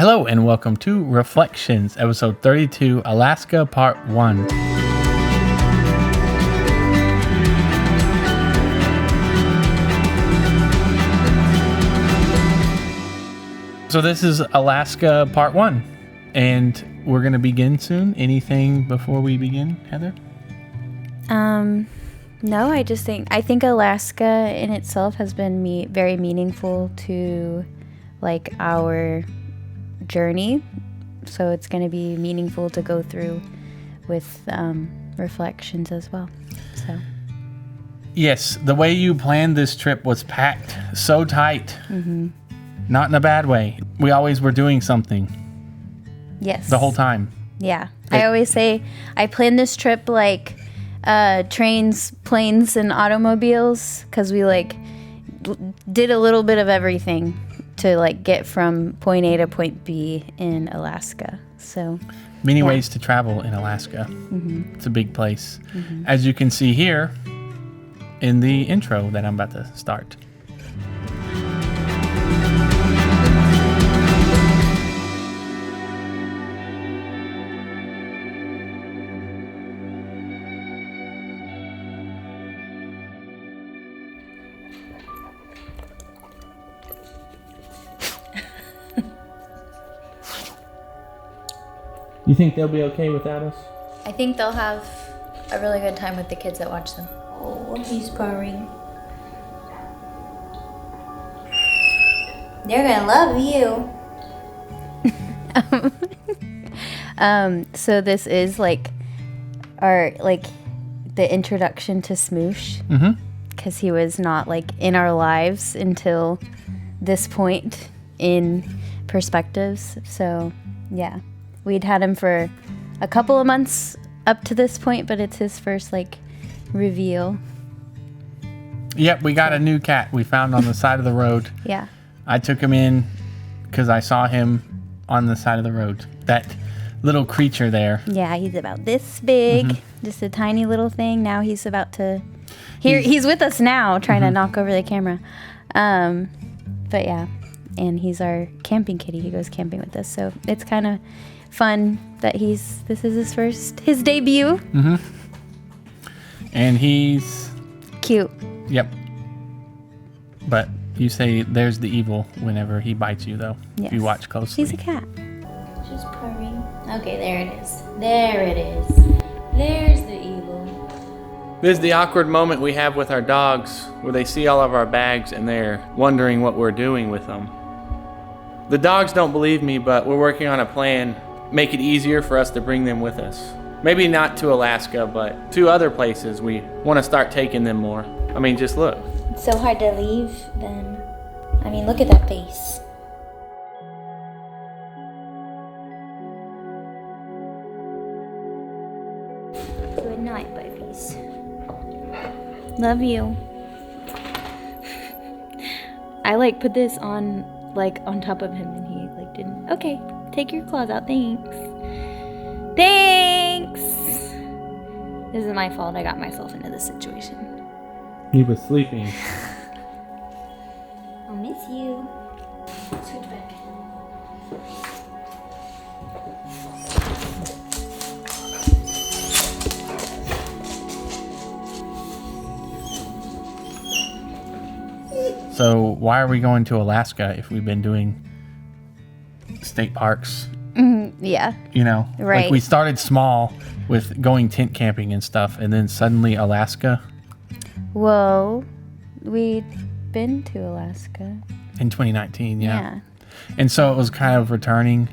Hello and welcome to Reflections, episode 32, Alaska, part 1. So this is Alaska, part 1, and we're going to begin soon. Anything before we begin, Heather? No, I think Alaska in itself has been very meaningful to like our journey, so it's going to be meaningful to go through with reflections as well. So Yes, the way you planned this trip was packed so tight. Not in a bad way. We always were doing something. Yes, The whole time. Yeah, I always say I planned this trip like trains, planes, and automobiles, because we like did a little bit of everything to like get from point A to point B in Alaska. So Many ways to travel in Alaska. It's a big place. As you can see here in the intro that I'm about to start. You think they'll be okay without us? I think they'll have a really good time with the kids that watch them. Oh, he's purring. They're gonna love you. So this is like our the introduction to Smoosh, because he was not like in our lives until this point in Perspectives. So yeah. We'd had him for a couple of months up to this point, but it's his first, like, reveal. Yep, we got a new cat we found on the side of the road. Yeah. I took him in because I saw him on the side of the road. That little creature there. Yeah, he's about this big. Just a tiny little thing. Now he's about to... He's with us now, trying to knock over the camera. But yeah, and he's our camping kitty. He goes camping with us, so it's kind of fun that this is his debut. And he's Cute. Yep. But you say there's the evil whenever he bites you, though. Yes. If you watch closely. He's a cat. She's purring. Okay, there it is. There it is. There's the evil. This is the awkward moment we have with our dogs, where they see all of our bags and they're wondering what we're doing with them. The dogs don't believe me, but we're working on a plan. Make it easier for us to bring them with us. Maybe not to Alaska, but to other places. We want to start taking them more. I mean, just look. It's so hard to leave then. I mean, look at that face. Good night, babies. Love you. I like put this on top of him, and he like didn't. Okay, take your claws out. Thanks. Thanks. This is my fault. I got myself into this situation. He was sleeping. I'll miss you. Switch back. So why are we going to Alaska if we've been doing state parks? Yeah. You know, Right. Like we started small with going tent camping and stuff, and then suddenly Alaska Well, we'd been to Alaska. in 2019. Yeah. And so it was kind of returning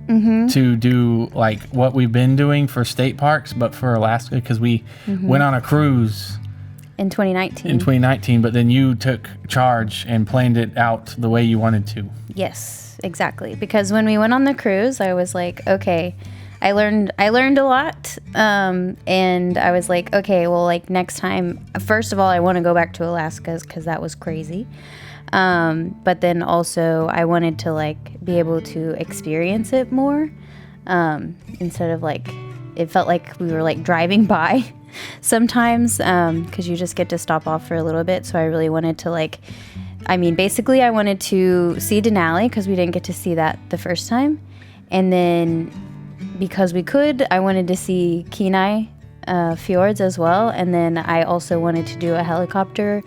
to do like what we've been doing for state parks, but for Alaska, because we went on a cruise In 2019. in 2019, but then you took charge and planned it out the way you wanted to. Yes, exactly. Because when we went on the cruise, I was like, okay, I learned a lot. And I was like, okay, well, like next time, first of all, I want to go back to Alaska because that was crazy. But then also I wanted to like be able to experience it more, instead of like, it felt like we were like driving by sometimes, because you just get to stop off for a little bit. So I really wanted to like I mean, basically I wanted to see Denali because we didn't get to see that the first time. And then because we could, I wanted to see Kenai Fjords as well. And then I also wanted to do a helicopter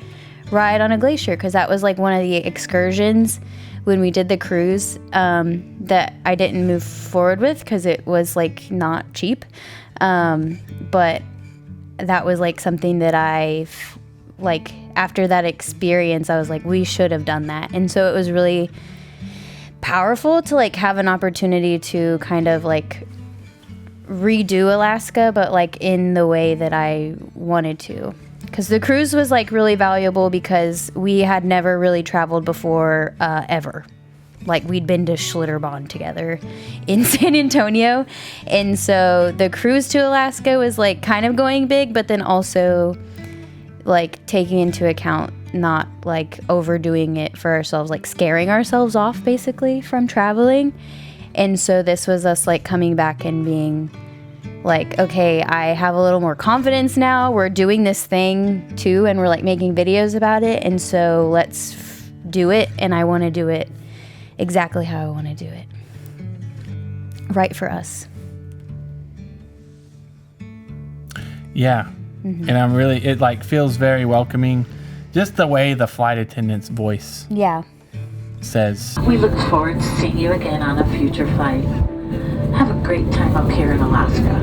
ride on a glacier because that was like one of the excursions when we did the cruise that I didn't move forward with because it was like not cheap. But that was like something that like after that experience, I was like, we should have done that. And so it was really powerful to like have an opportunity to kind of like redo Alaska, but like in the way that I wanted to. Because the cruise was like really valuable because we had never really traveled before ever. Like we'd been to Schlitterbahn together in San Antonio. And so the cruise to Alaska was like kind of going big, but then also like taking into account not like overdoing it for ourselves, like scaring ourselves off basically from traveling. And so this was us like coming back and being like, okay, I have a little more confidence now. We're doing this thing too, and we're like making videos about it. And so let's do it. And I want to do it exactly how I want to do it. Right for us. Yeah. And I'm really, it like feels very welcoming. Just the way the flight attendant's voice Yeah. says, We look forward to seeing you again on a future flight. Have a great time up here in Alaska.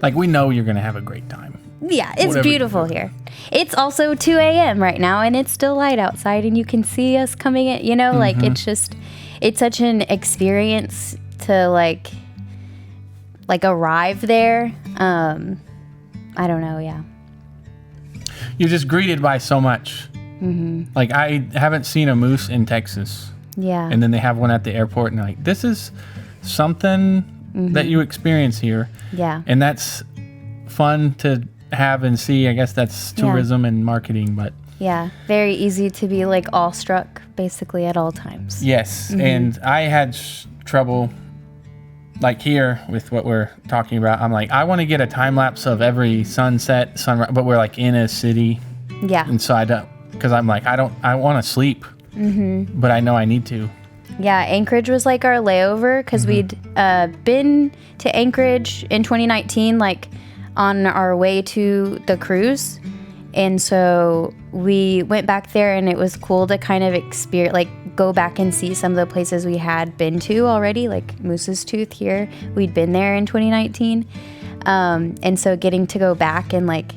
like, we know you're going to have a great time. Yeah, it's Whatever. beautiful here. It's also 2 a.m. right now, and it's still light outside, and you can see us coming in, you know, like it's just, it's such an experience to like arrive there. I don't know, yeah. You're just greeted by so much. Like, I haven't seen a moose in Texas. Yeah. And then they have one at the airport, and like, this is something that you experience here. Yeah. And that's fun to have and see. I guess that's tourism and marketing, but Yeah. Very easy to be like awestruck basically at all times. yes. And I had trouble like here with what we're talking about. I'm like, I want to get a time lapse of every sunset, sunrise, but we're like in a city. Yeah. And so I don't, because I'm like, I want to sleep, but I know I need to. Yeah, Anchorage was like our layover because we'd been to Anchorage in 2019, like on our way to the cruise. And so we went back there, and it was cool to kind of experience, like go back and see some of the places we had been to already, like Moose's Tooth here. We'd been there in 2019. And so getting to go back and like,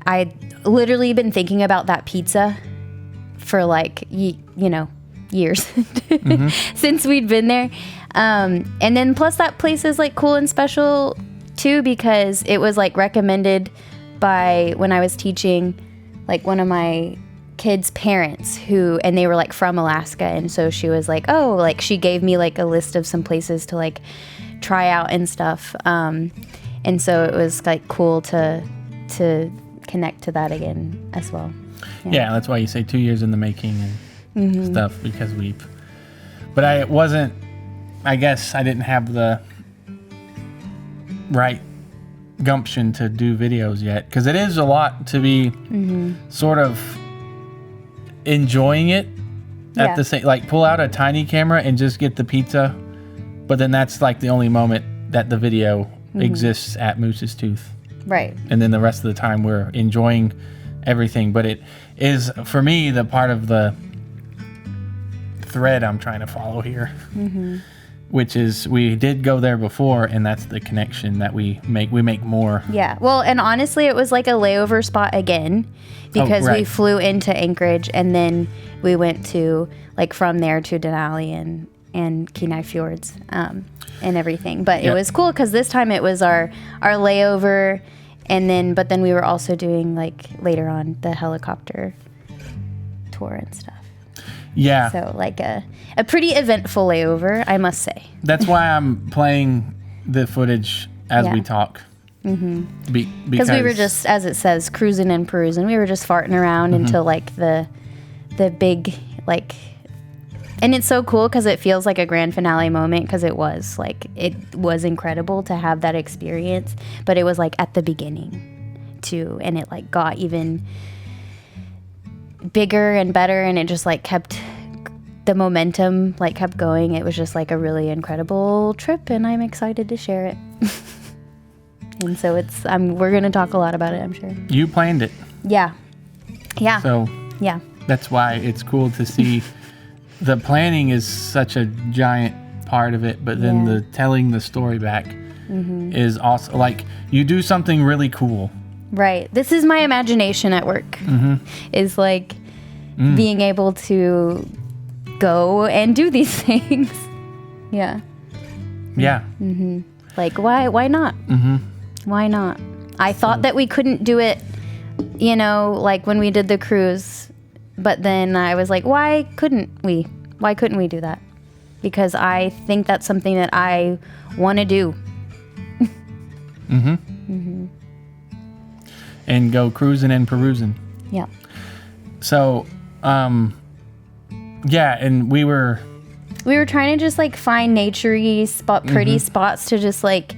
I'd literally been thinking about that pizza for like, you know, years since we'd been there. And then plus that place is like cool and special too, because it was like recommended by when I was teaching, like one of my kids' parents and they were like from Alaska. And so she was like, oh, like she gave me like a list of some places to like try out and stuff. And so it was like cool to connect to that again as well. Yeah, that's why you say 2 years in the making and stuff, because but I guess I didn't have the right gumption to do videos yet, because it is a lot to be sort of enjoying it at the same, like pull out a tiny camera and just get the pizza, but then that's like the only moment that the video exists at Moose's Tooth. Right. And then the rest of the time we're enjoying everything. But it is, for me, the part of the thread I'm trying to follow here, which is we did go there before, and that's the connection that we make more. Yeah. Well, and honestly, it was like a layover spot again, because we flew into Anchorage, and then we went to like from there to Denali and Kenai Fjords and everything. But it was cool because this time it was our layover, but then we were also doing like later on the helicopter tour and stuff. Yeah. So like a pretty eventful layover, I must say. That's why I'm playing the footage as we talk. Because we were just, as it says, cruising and perusing. We were just farting around until like the big like, and it's so cool because it feels like a grand finale moment, because it was incredible to have that experience, but it was like at the beginning too, and it like got even bigger and better, and it just like kept the momentum like kept going. It was just like a really incredible trip, and I'm excited to share it. And so we're gonna talk a lot about it, I'm sure. You planned it. Yeah. So Yeah. that's why it's cool to see. The planning is such a giant part of it, but then Yeah. the telling the story back is also like you do something really cool. Right. This is my imagination at work. Is like being able to go and do these things. Yeah. Yeah. Like why not? Why not? I thought that we couldn't do it, like when we did the cruise, but then I was like, why couldn't we? Why couldn't we do that? Because I think that's something that I want to do. And go cruising and perusing. Yeah. So, yeah, and we were trying to just like find naturey pretty spots to just like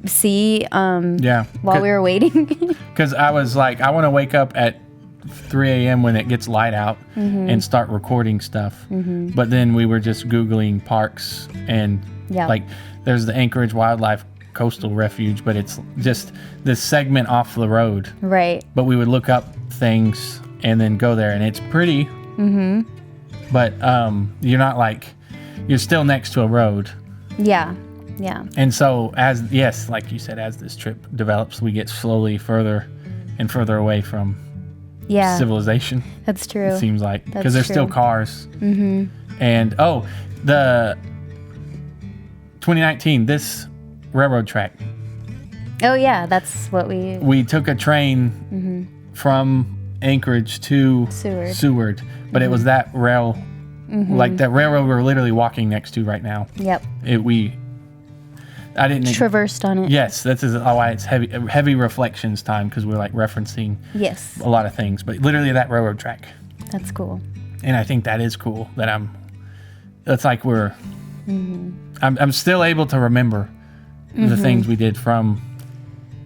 see yeah while we were waiting. because I was like, I want to wake up at 3 a.m. when it gets light out and start recording stuff. But then we were just Googling parks and Yeah. like there's the Anchorage Wildlife Coastal Refuge, but it's just this segment off the road. Right. But we would look up things and then go there, and it's pretty. But you're not like, you're still next to a road. Yeah. Yeah. And so like you said, as this trip develops, we get slowly further and further away from Yeah. civilization. That's true. It seems like, because That's there's still true. cars. And the 2019, this railroad track, Oh yeah, that's what we took a train from Anchorage to Seward. but it was that rail, like that railroad we're literally walking next to right now. Yep. I didn't. Traversed on it. Yes, that's why it's heavy reflections time, because we're like referencing Yes. a lot of things, but literally that railroad track. That's cool. And I think that is cool that it's like I'm still able to remember the things we did from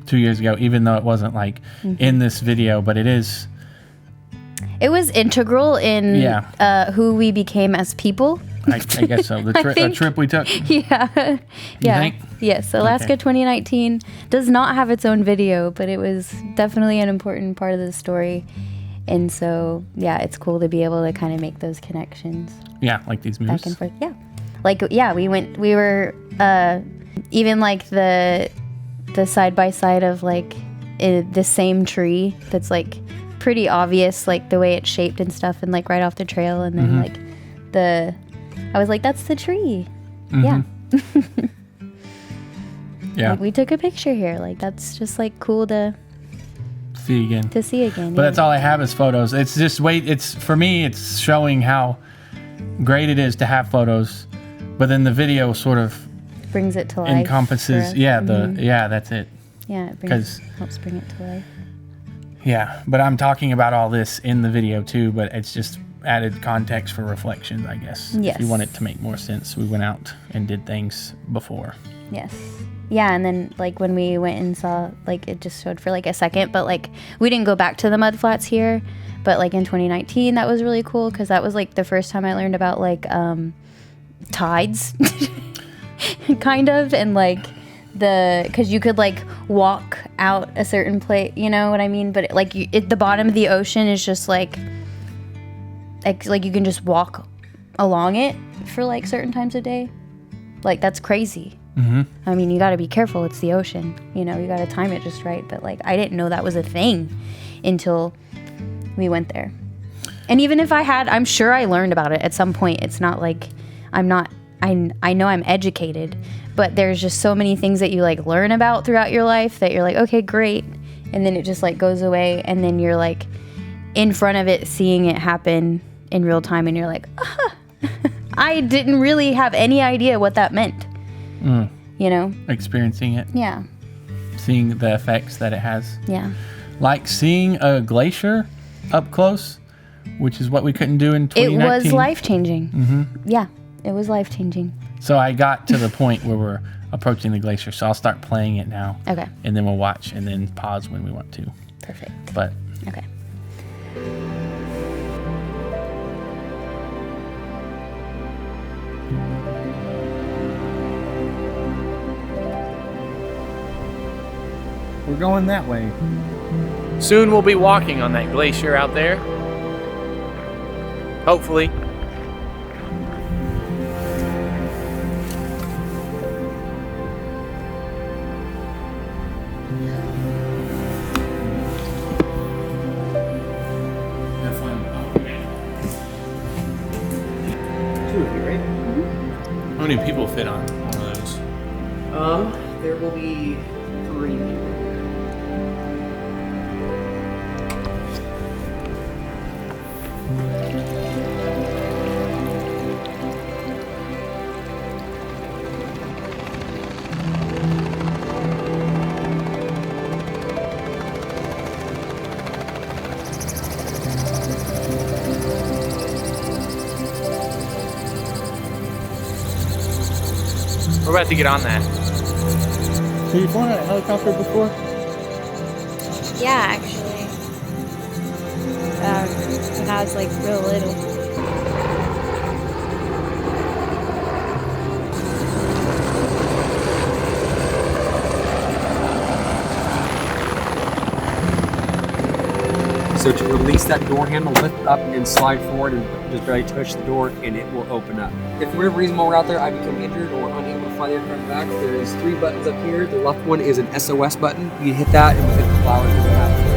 2 years ago, even though it wasn't like in this video, but it is. It was integral in who we became as people. I guess so. The trip we took. Yeah. Yeah. think? Yes. Alaska Okay. 2019 does not have its own video, but it was definitely an important part of the story. And so, yeah, it's cool to be able to kind of make those connections Yeah, like these moves. back and forth. Yeah. Like, yeah, we were, even like the side by side of like the same tree that's like pretty obvious, like the way it's shaped and stuff, and like right off the trail. And then like I was like, that's the tree. Yeah. Yeah. Like, we took a picture here. Like, that's just like cool to See again. see again. But that's all I have is photos. It's just it's for me, it's showing how great it is to have photos, but then the video sort of brings it to life. encompasses. for us. Yeah, that's it. Yeah, it 'Cause- helps bring it to life. Yeah, but I'm talking about all this in the video too, but it's just added context for reflections, I guess. Yes. If you want it to make more sense, we went out and did things before. Yes. Yeah, and then like when we went and saw, like it just showed for like a second, but like we didn't go back to the mud flats here, but like in 2019 that was really cool because that was like the first time I learned about like tides, kind of, and like because you could like walk out a certain place, you know what I mean? But like the bottom of the ocean is just like you can just walk along it for like certain times a day. Like that's crazy. I mean, you got to be careful. It's the ocean. You know, you got to time it just right. But like, I didn't know that was a thing until we went there. And even if I had, I'm sure I learned about it at some point. It's not like I know I'm educated, but there's just so many things that you like learn about throughout your life that you're like, okay, great. And then it just like goes away. And then you're like in front of it, seeing it happen in real time. And you're like, I didn't really have any idea what that meant. You know? Experiencing it, Yeah. seeing the effects that it has. Yeah. Like seeing a glacier up close, which is what we couldn't do in It 2019. was life-changing. Yeah. It was life-changing. So I got to the point where we're approaching the glacier, so I'll start playing it now. Okay. And then we'll watch and then pause when we want to. Perfect. But Okay. We're going that way. Soon we'll be walking on that glacier out there. Hopefully. Two of you, right? How many people fit on one of those? There will be 3 people. We're about to get on that. So you've flown a helicopter before? Yeah, actually. When I was like real little. So to release that door handle, lift up and slide forward and just barely touch the door and it will open up. If for whatever reason while we're out there I become injured or unable to fly the aircraft back, there's 3 buttons up here. The left one is an SOS button. You hit that and within a couple hours you'll have it.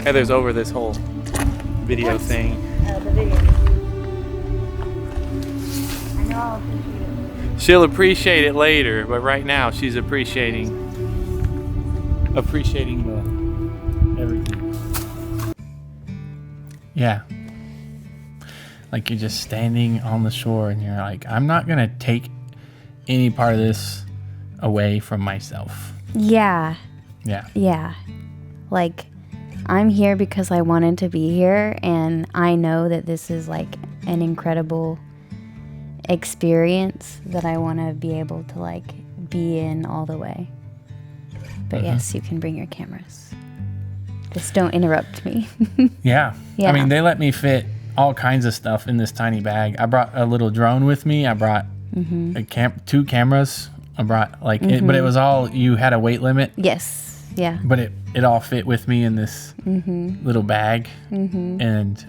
Heather's over this whole video thing. The video. I know I'll appreciate it. She'll appreciate it later, but right now she's appreciating the everything. Yeah. Like you're just standing on the shore and you're like, I'm not going to take any part of this away from myself. Yeah. Yeah. Yeah. Like, I'm here because I wanted to be here, and I know that this is like an incredible experience that I want to be able to like be in all the way. But yes, you can bring your cameras. Just don't interrupt me. Yeah. Yeah. I mean, they let me fit all kinds of stuff in this tiny bag. I brought a little drone with me. I brought two cameras. I brought like, but it was all, you had a weight limit. Yes. Yeah. But it all fit with me in this little bag. And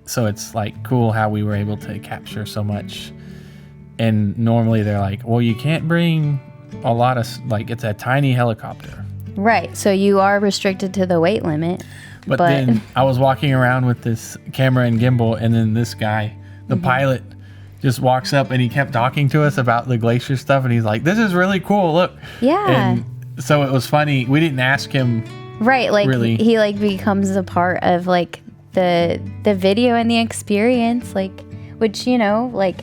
so it's like cool how we were able to capture so much. And normally they're like, well, you can't bring a lot of, like, it's a tiny helicopter. Right. So you are restricted to the weight limit. But then I was walking around with this camera and gimbal, and then this guy, the pilot, just walks up and he kept talking to us about the glacier stuff. And he's like, this is really cool. Look. Yeah. And so it was funny. We didn't ask him. Right, like really. he like becomes a part of like the video and the experience, like, which, you know, like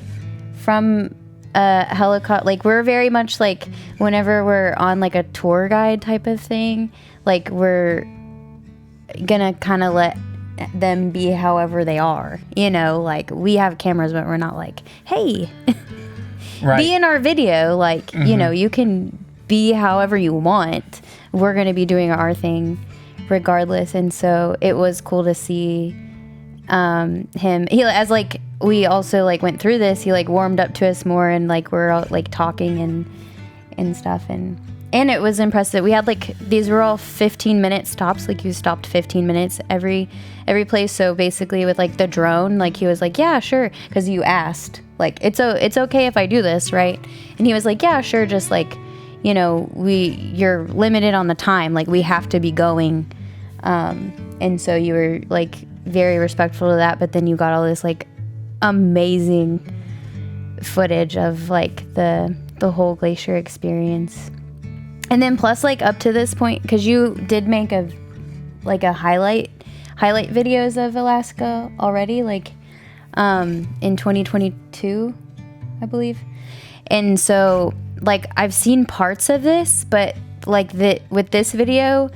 from a helicopter, like we're very much like whenever we're on like a tour guide type of thing, like we're gonna kind of let them be however they are, you know, like we have cameras, but we're not like, hey, Right. be in our video, like, you know, you can be however you want. We're going to be doing our thing regardless. And so it was cool to see him. He, as like we also like went through this, he like warmed up to us more, and like we're all like talking and stuff, and it was impressive. We had like, these were all 15-minute stops, like you stopped 15 minutes every place. So basically with like the drone, like he was like, yeah, sure, because you asked like, it's okay if I do this, right? And he was like, yeah, sure, just like, you know, you're limited on the time, like we have to be going, and so you were like very respectful of that. But then you got all this like amazing footage of like the whole glacier experience. And then plus like up to this point, because you did make a highlight videos of Alaska already, like in 2022, I believe. And so like I've seen parts of this, but like with this video,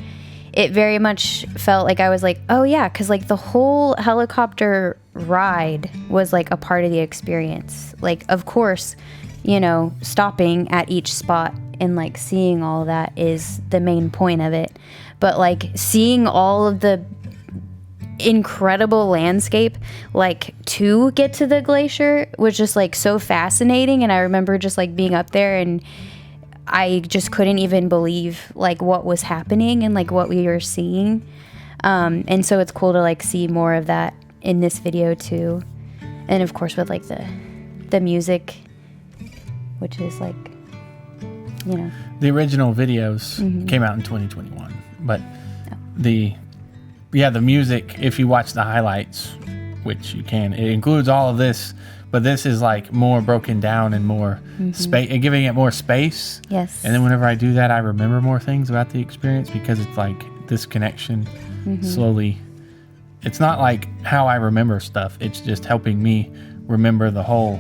it very much felt like I was like, oh yeah, because like the whole helicopter ride was like a part of the experience. Like, of course, you know, stopping at each spot and like seeing all of that is the main point of it. But like seeing all of the incredible landscape like to get to the glacier was just like so fascinating. And I remember just like being up there, and I just couldn't even believe like what was happening and like what we were seeing. And so it's cool to like see more of that in this video too. And of course with like the music, which is like, you know, The original videos came out in 2021, but the music, if you watch the highlights, which you can, it includes all of this, but this is like more broken down and more space, giving it more space. yes. And then whenever I do that, I remember more things about the experience, because it's like this connection slowly. It's not like how I remember stuff. It's just helping me remember the whole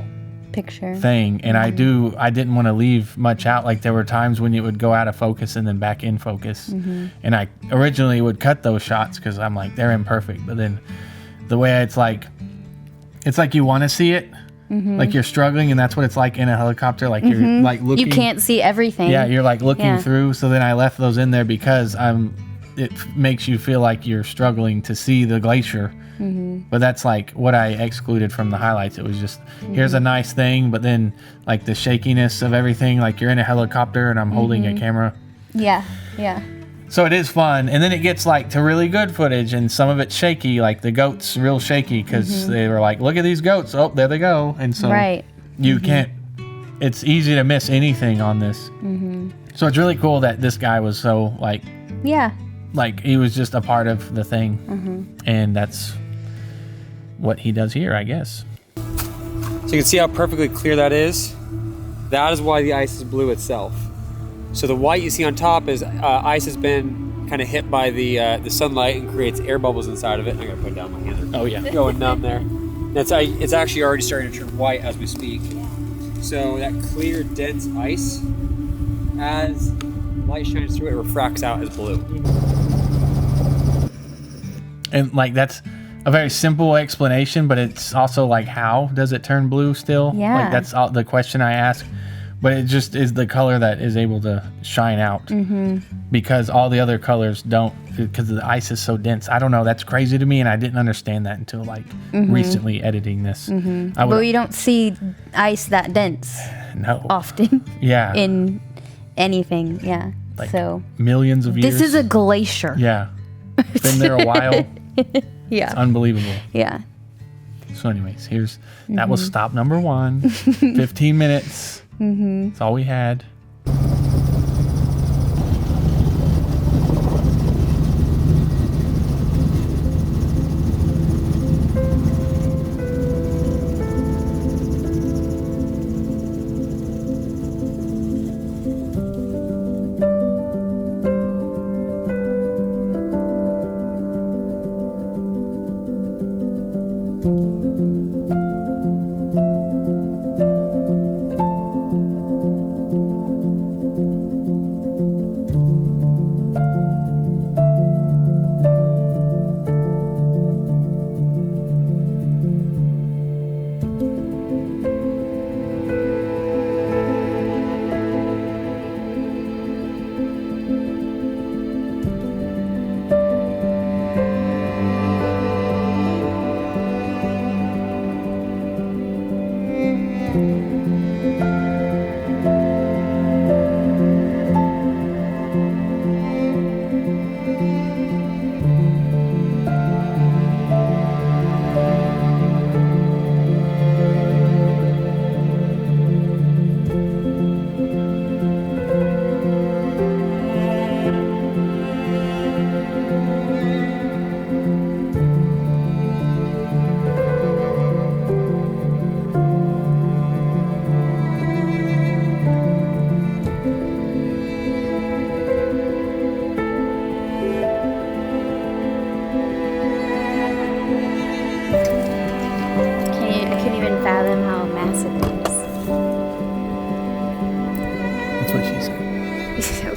picture thing. And I didn't want to leave much out. Like there were times when it would go out of focus and then back in focus. And I originally would cut those shots because I'm like, they're imperfect. But then the way it's like you want to see it. Like you're struggling, and that's what it's like in a helicopter. Like you're like looking. You can't see everything. Yeah, you're like looking Yeah. through. So then I left those in there because it makes you feel like you're struggling to see the glacier. But that's like what I excluded from the highlights. It was just, here's a nice thing, but then like the shakiness of everything, like you're in a helicopter and I'm holding a camera. Yeah. So it is fun. And then it gets like to really good footage, and some of it's shaky, like the goats real shaky because they were like, look at these goats. Oh, there they go. And so Right. you can't, it's easy to miss anything on this. So it's really cool that this guy was so like Yeah. like he was just a part of the thing, and that's what he does here, I guess. So you can see how perfectly clear that is. That is why the ice is blue itself. So the white you see on top is ice has been kind of hit by the sunlight and creates air bubbles inside of it. I gotta put down my hand. Oh yeah. Going numb there. It's actually already starting to turn white as we speak. So that clear, dense ice, as light shines through it, refracts out as blue. And like that's a very simple explanation, but it's also like, how does it turn blue still? Yeah. Like that's all the question I ask. But it just is the color that is able to shine out, because all the other colors don't, because the ice is so dense. I don't know. That's crazy to me, and I didn't understand that until like recently editing this. But we don't see ice that dense No. often Yeah. in anything. Yeah. Like So millions of years. this is a glacier. Yeah. Been there a while. Yeah. Unbelievable. Yeah. So anyways, that was stop number 1. 15 minutes. That's all we had. I can't even fathom how massive it That's what she said. is. So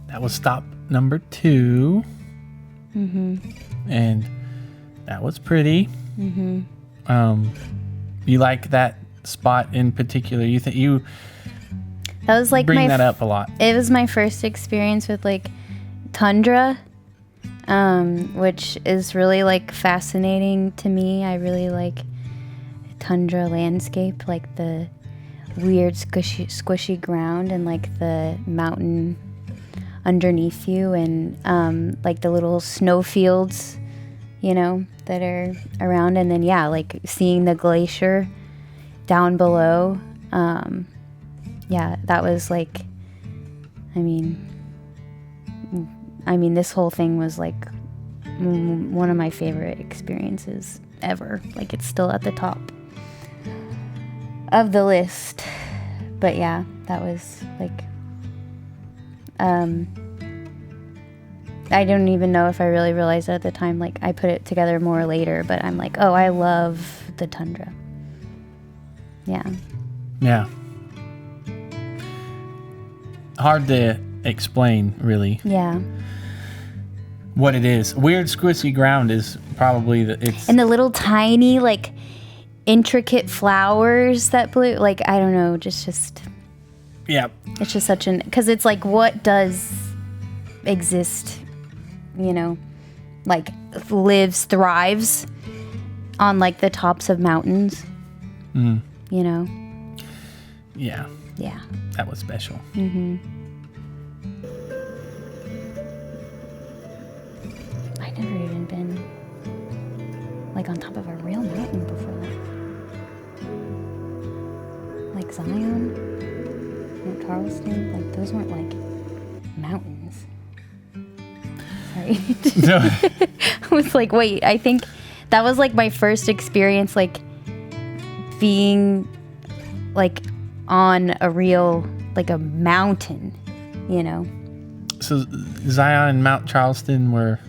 That was stop number 2. And that was pretty. You like that spot in particular? You think you that was like bring that up a lot? It was my first experience with like tundra, which is really like fascinating to me. I really like tundra landscape, like the weird squishy ground and like the mountain underneath you, and like the little snow fields, you know, that are around, and then like seeing the glacier down below. Yeah, that was like, I mean, I mean, this whole thing was like one of my favorite experiences ever. Like, it's still at the top of the list. But yeah, that was like, I don't even know if I really realized it at the time. Like, I put it together more later, but I'm like, oh, I love the tundra. Yeah. Yeah. Hard to explain, really, Yeah. what it is. Weird squishy ground is probably it's And the little tiny, like, intricate flowers that blew, like, I don't know, just yeah. it's just such an, because it's like, what does exist, you know, like, lives, thrives on, like, the tops of mountains, you know? Yeah. Yeah. That was special. I never even been, like, on top of a real mountain before that. Like Zion, Mount Charleston, like, those weren't, like, mountains. Sorry. So, I was like, wait, I think that was, like, my first experience, like, being, like, on a real, like, a mountain, you know? so Zion and Mount Charleston were,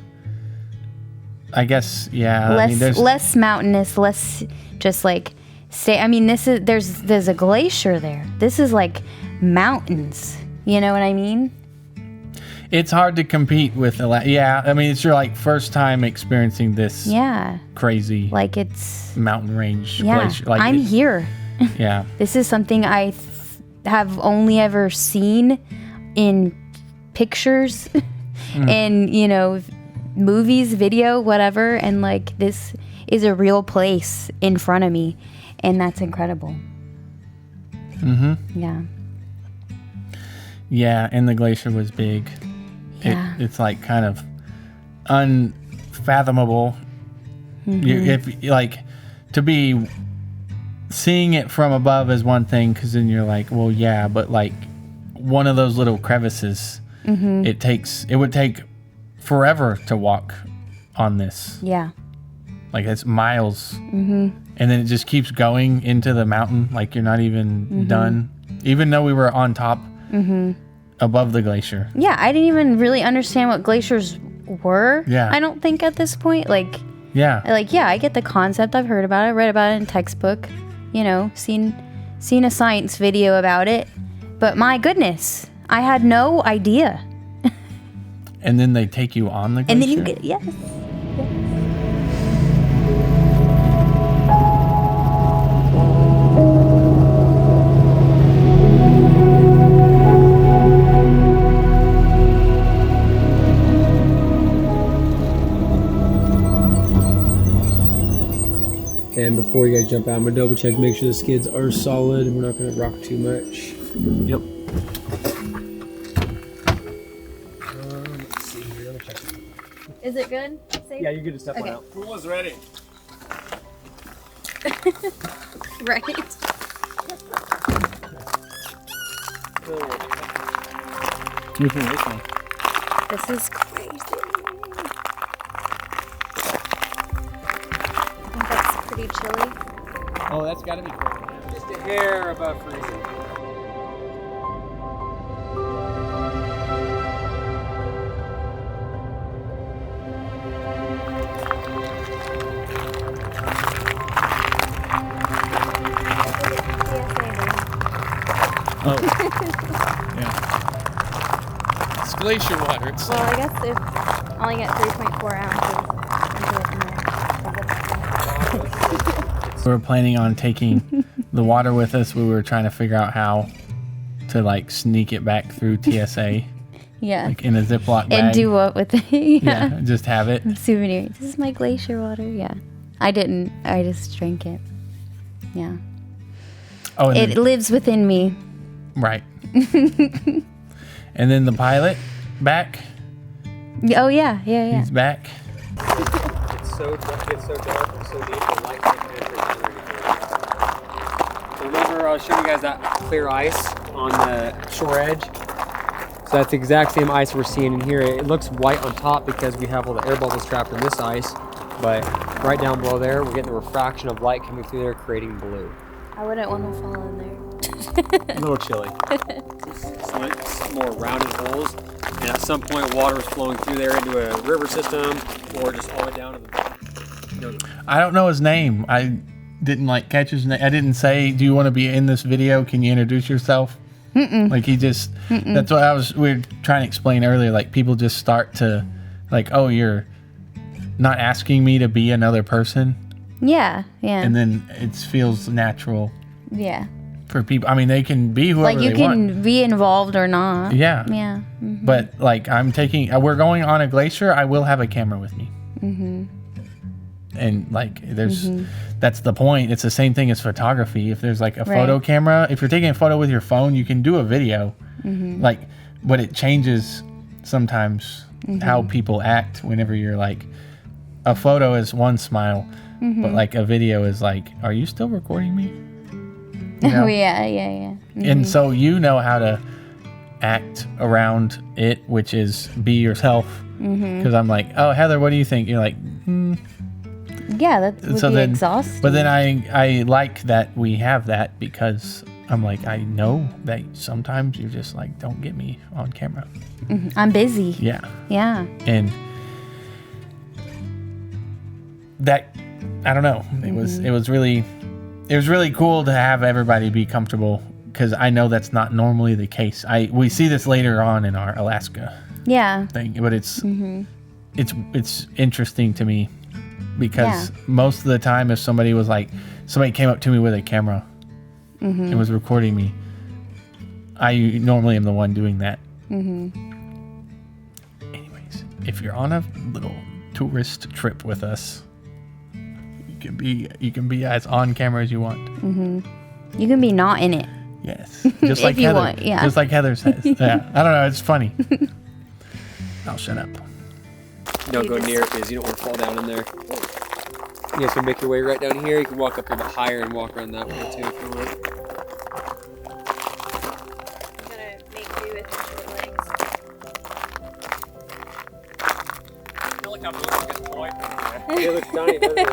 I guess, yeah. Less, I mean, there's less mountainous, less just, like, I mean, this is, there's a glacier there. This is, like, mountains. You know what I mean? it's hard to compete with yeah. I mean, it's your like first time experiencing this Yeah. crazy Like, it's, mountain range yeah, glacier. Like I'm here. Yeah. This is something I have only ever seen in pictures and, you know, movies, video, whatever. And, like, this is a real place in front of me. And that's incredible. Yeah. Yeah, and the glacier was big. Yeah. It's like kind of unfathomable. If like to be seeing it from above is one thing, because then you're like, well, yeah, but like one of those little crevices, it would take forever to walk on this. Yeah. Like it's miles, and then it just keeps going into the mountain. Like you're not even done, even though we were on top, above the glacier. Yeah, I didn't even really understand what glaciers were. Yeah. I don't think at this point. Like, Yeah, yeah, I get the concept. I've heard about it, read about it in textbook, you know, seen a science video about it. But my goodness, I had no idea. and then they take you on the glacier. And then you get, yes. And before you guys jump out, I'm gonna double check, make sure the skids are solid and we're not gonna rock too much. Yep. Let's see here. Let me check. Is it good? Yeah, you're good to step one Okay. out. Who was ready? Right. This is crazy. I think that's pretty chilly. Oh, that's got to be cool. Just a hair above freezing. Oh. Yeah. It's glacier water. It's Well, I guess if I only get 3.4 ounces. We were planning on taking the water with us. We were trying to figure out how to like sneak it back through TSA, Yeah. like in a Ziploc bag. And do what with it? Yeah, just have it. Souvenir. This is my glacier water. Yeah. I didn't. I just drank it. Yeah. Oh, and It then, lives within me. right. And then the pilot back. Oh, yeah. Yeah, yeah. He's back. It's so dark and so deep, the light can't penetrate through anything. So remember, I was showing you guys that clear ice on the shore edge. So that's the exact same ice we're seeing in here. It looks white on top because we have all the air bubbles trapped in this ice, but right down below there, we're getting the refraction of light coming through there, creating blue. I wouldn't want to fall in there. A little chilly. Some more rounded holes, and at some point, water is flowing through there into a river system, or just all the way down to the. I don't know his name. I didn't like catch his name. I didn't say, "Do you want to be in this video? Can you introduce yourself?" Like he just. That's what we were trying to explain earlier. Like people just start to, like, oh, you're not asking me to be another person, Yeah, yeah, and then it feels natural yeah. for people. I mean, they can be whoever Like you they can want. be involved or not. Yeah. Yeah. But like we're going on a glacier. I will have a camera with me. And like that's the point. It's the same thing as photography. If there's like a photo camera, if you're taking a photo with your phone, you can do a video. Like, but it changes sometimes how people act whenever you're like, a photo is one smile, but like a video is like, are you still recording me? You know? Oh yeah, yeah, yeah. And so you know how to act around it, which is be yourself. Because I'm like, oh, Heather, what do you think? You're like, Yeah, that would be exhausting. But then I like that we have that because I'm like, I know that sometimes you're just like, don't get me on camera. I'm busy. Yeah. Yeah. And that, I don't know. It was really cool to have everybody be comfortable because I know that's not normally the case. We see this later on in our Alaska Yeah. thing, but it's interesting to me because most of the time if somebody came up to me with a camera and was recording me, I normally am the one doing that. Anyways, if you're on a little tourist trip with us, you can be as on camera as you want. You can be not in it. Yes, just like If you Heather. want, yeah. Just like Heather says. Yeah, I don't know. It's funny. I'll shut up. Don't go near it because you don't want to fall down in there. You guys can make your way right down here. You can walk up a little bit higher and walk around that way too if you want. I'm gonna make do with my short legs. I feel like I'm looking like a toy. It looks tiny, doesn't it?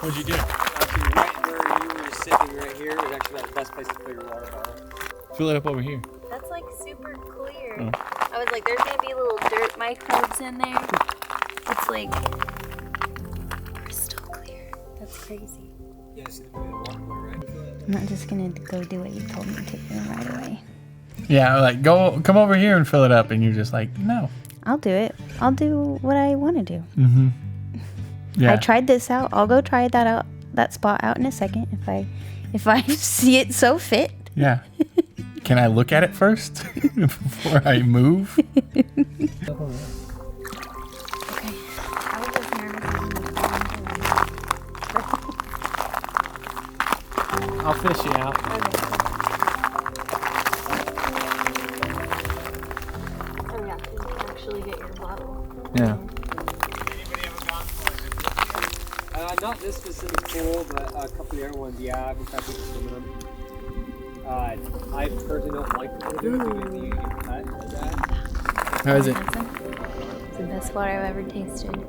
What'd you do? Actually, right where you were sitting right here is actually the best place to put your water bottle. Fill it up over here. That's like super clear. Oh. I was like, there's gonna be little dirt microbes in there. It's like crystal clear. That's crazy. Yeah, see the water cooler, right? I'm not just gonna go do what you told me to do right away. Yeah, like come over here and fill it up, and you're just like, no. I'll do it. I'll do what I want to do. Yeah. I tried this out. I'll go try that spot out in a second if I see it so fit. Yeah. Can I look at it first before I move? Okay. I was just nervous. I'll fish you out. Oh yeah, you can actually get your bottle. Yeah. Not this specific pool, but a couple of the other ones, yeah, I've been practicing swimming them. I personally don't like the pool because you get cut like that. How is it? It's the best water I've ever tasted.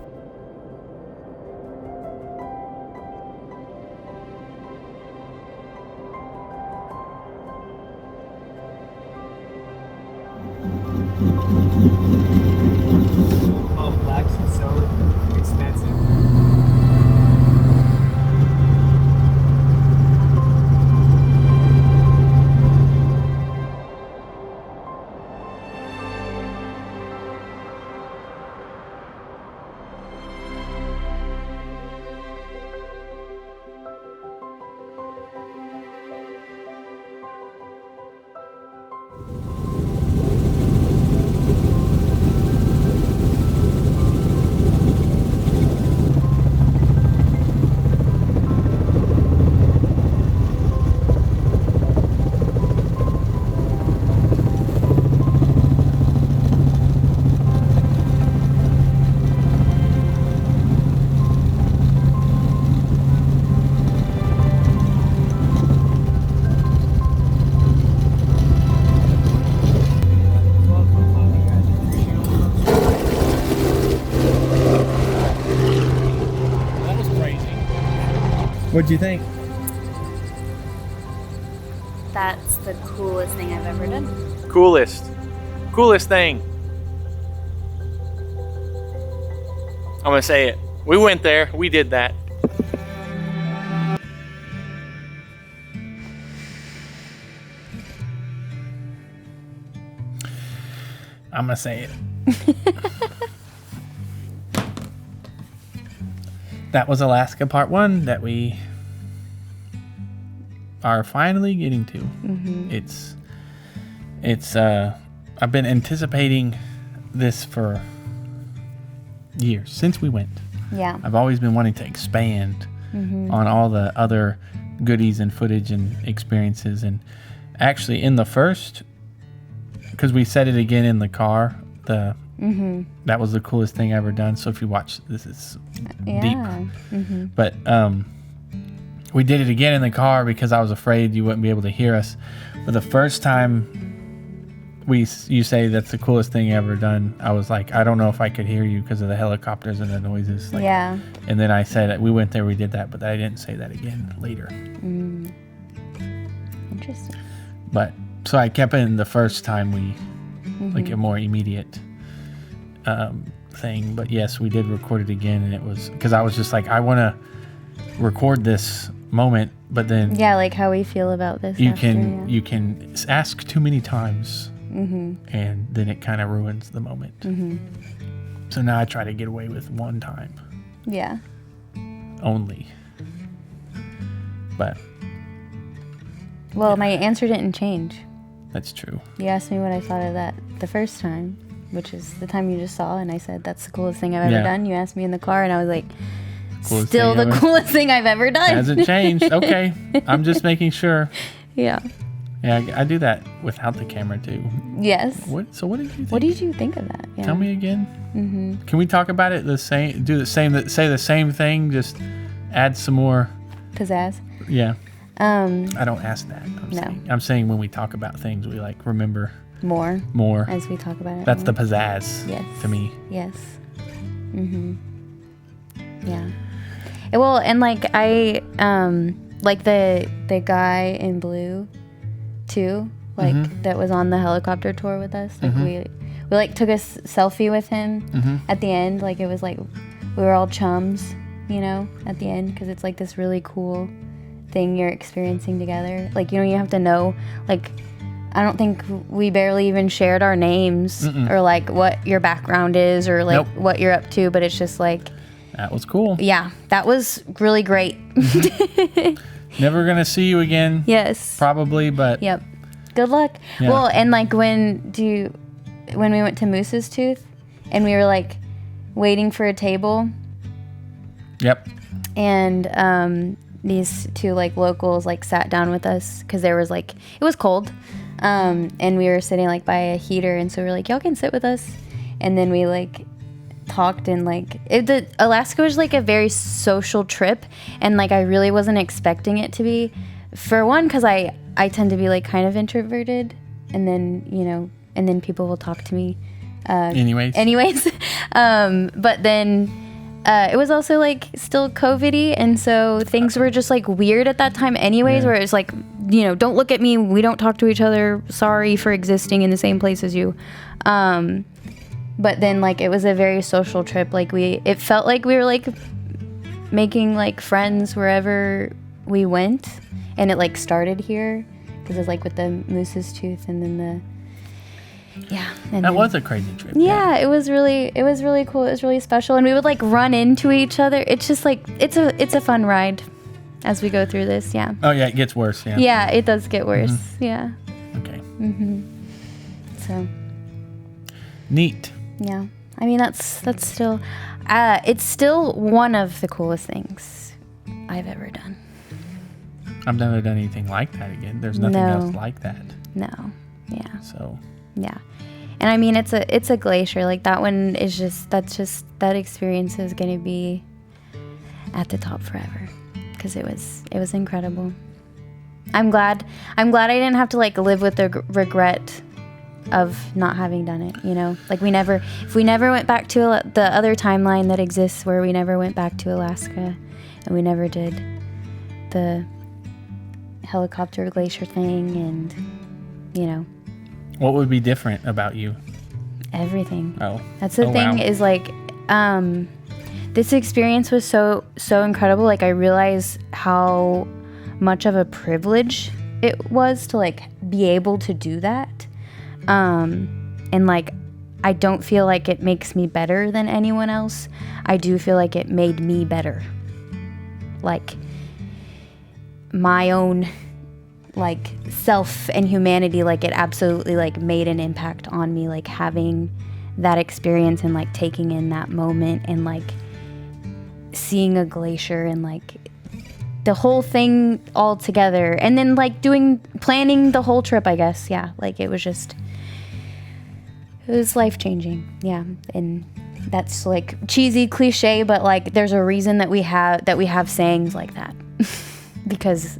Complex and so expensive. What'd you think? That's the coolest thing I've ever done. Coolest thing. I'm gonna say it. We went there. We did that. I'm gonna say it. That was Alaska Part 1 that we are finally getting to. It's I've been anticipating this for years since we went. Yeah. I've always been wanting to expand on all the other goodies and footage and experiences. And actually, in the first, because we said it again in the car, that was the coolest thing I ever done. So if you watch this, it's deep. But we did it again in the car because I was afraid you wouldn't be able to hear us. But the first time you say that's the coolest thing you ever done, I was like, I don't know if I could hear you because of the helicopters and the noises. Like, Yeah. And then I said we went there, we did that, but I didn't say that again later. Interesting. But so I kept it in the first time we like a more immediate thing. But yes, we did record it again, and it was because I was just like, I want to record this moment, but then Yeah, like how we feel about this. you after, can yeah. you can ask too many times, and then it kind of ruins the moment. So now I try to get away with one time Yeah. only. But Well, my answer didn't change. that's true. You asked me what I thought of that the first time, which is the time you just saw, and I said that's the coolest thing I've ever Yeah. done. You asked me in the car, and I was like, Coolest still thing the ever. coolest thing I've ever done. Hasn't changed. Okay, I'm just making sure. Yeah. Yeah, I do that without the camera too. Yes. So what did you think? What did you think of that? Yeah. Tell me again. Can we talk about it the same? Do the same. Say the same thing. Just add some more. Pizzazz. Yeah. I don't ask that. I'm saying when we talk about things, we like remember More more. as we talk about it. That's the more. pizzazz Yes. to me. Yes. Yeah. Well, and like I like the guy in blue too, like that was on the helicopter tour with us. Like we like took a selfie with him at the end. Like it was like we were all chums, you know, at the end, because it's like this really cool thing you're experiencing together. Like, you know, you have to know, like, I don't think we barely even shared our names or like what your background is or like what you're up to, but it's just like, That was cool. yeah, that was really great. Never gonna see you again. Yes. Probably, but Yep. Good luck. Yeah. Well, and like when we went to Moose's Tooth and we were like waiting for a table, yep. and these two like locals like sat down with us because there was like, it was cold, and we were sitting like by a heater, and so we were like, y'all can sit with us, and then we like talked, and like Alaska was like a very social trip, and like I really wasn't expecting it to be, for one, because I tend to be like kind of introverted, and then, you know, and then people will talk to me Anyways. but then it was also like still COVID-y, and so things were just like weird at that time anyways, where it's like, you know, don't look at me, we don't talk to each other, sorry for existing in the same place as you. But then like it was a very social trip. Like it felt like we were like making like friends wherever we went, and it like started here because it's like with the Moose's Tooth, and then and That then- was a crazy trip. yeah, it was really cool. It was really special, and we would like run into each other. It's just like it's a fun ride as we go through this. Yeah. Oh yeah, it gets worse. Yeah. Yeah, it does get worse. Yeah. Okay. So Neat. yeah, I mean that's still, it's still one of the coolest things I've ever done. I've never done anything like that again. There's nothing No. else like that. No. Yeah. So Yeah. And I mean, it's a glacier. Like that one is that experience is going to be at the top forever, because it was incredible. I'm glad I didn't have to like live with the regret of not having done it, you know? Like if we never went back to the other timeline that exists where we never went back to Alaska, and we never did, the helicopter glacier thing, and What would be different about you? everything. Oh. That's the Oh, thing wow. is like, this experience was so incredible. Like I realized how much of a privilege it was to like be able to do that. And like, I don't feel like it makes me better than anyone else. I do feel like it made me better. Like my own like self and humanity, like it absolutely like made an impact on me, like having that experience and like taking in that moment and like seeing a glacier and like the whole thing all together, and then like planning the whole trip, I guess. Yeah, like it was life-changing. Yeah. And that's like cheesy cliche, but like there's a reason that we have sayings like that because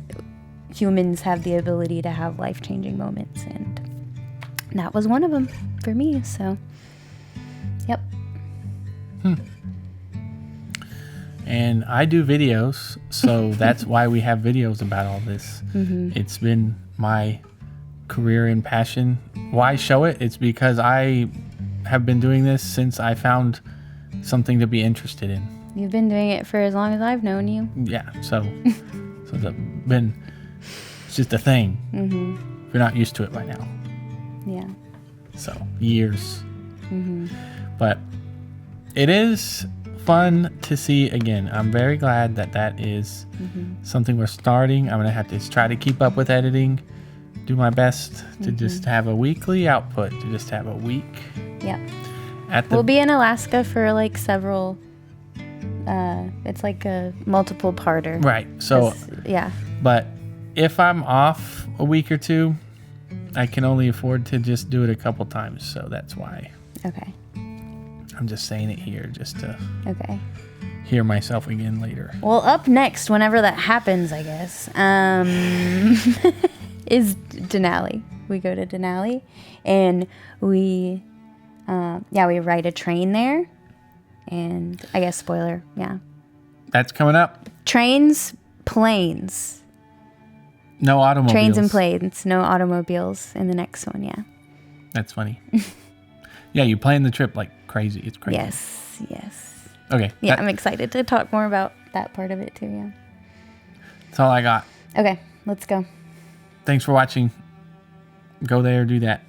humans have the ability to have life-changing moments, and that was one of them for me. So yep. And I do videos, so that's why we have videos about all this. It's been my career and passion. Why show it? It's because I have been doing this since I found something to be interested in. You've been doing it for as long as I've known you. Yeah, so it's just a thing. We're not used to it by now. Yeah. So years. But it is fun to see again. I'm very glad that is something we're starting. I'm gonna have to try to keep up with editing, do my best to just have a weekly output, to just have a week Yep. at the We'll be in Alaska for like several. It's like a multiple parter. right. So, Yeah. but if I'm off a week or two, I can only afford to just do it a couple times. So that's why Okay. I'm just saying it here, just to Okay. hear myself again later. Well, up next, whenever that happens, I guess, is Denali. We go to Denali, and we ride a train there, and I guess spoiler, yeah, That's coming up. trains, planes, No automobiles. trains and planes, no automobiles in the next one, yeah. That's funny. Yeah, you plan the trip like crazy. It's crazy. Yes. Okay. Yeah, I'm excited to talk more about that part of it too, yeah. That's all I got. Okay, let's go. Thanks for watching. Go there, do that.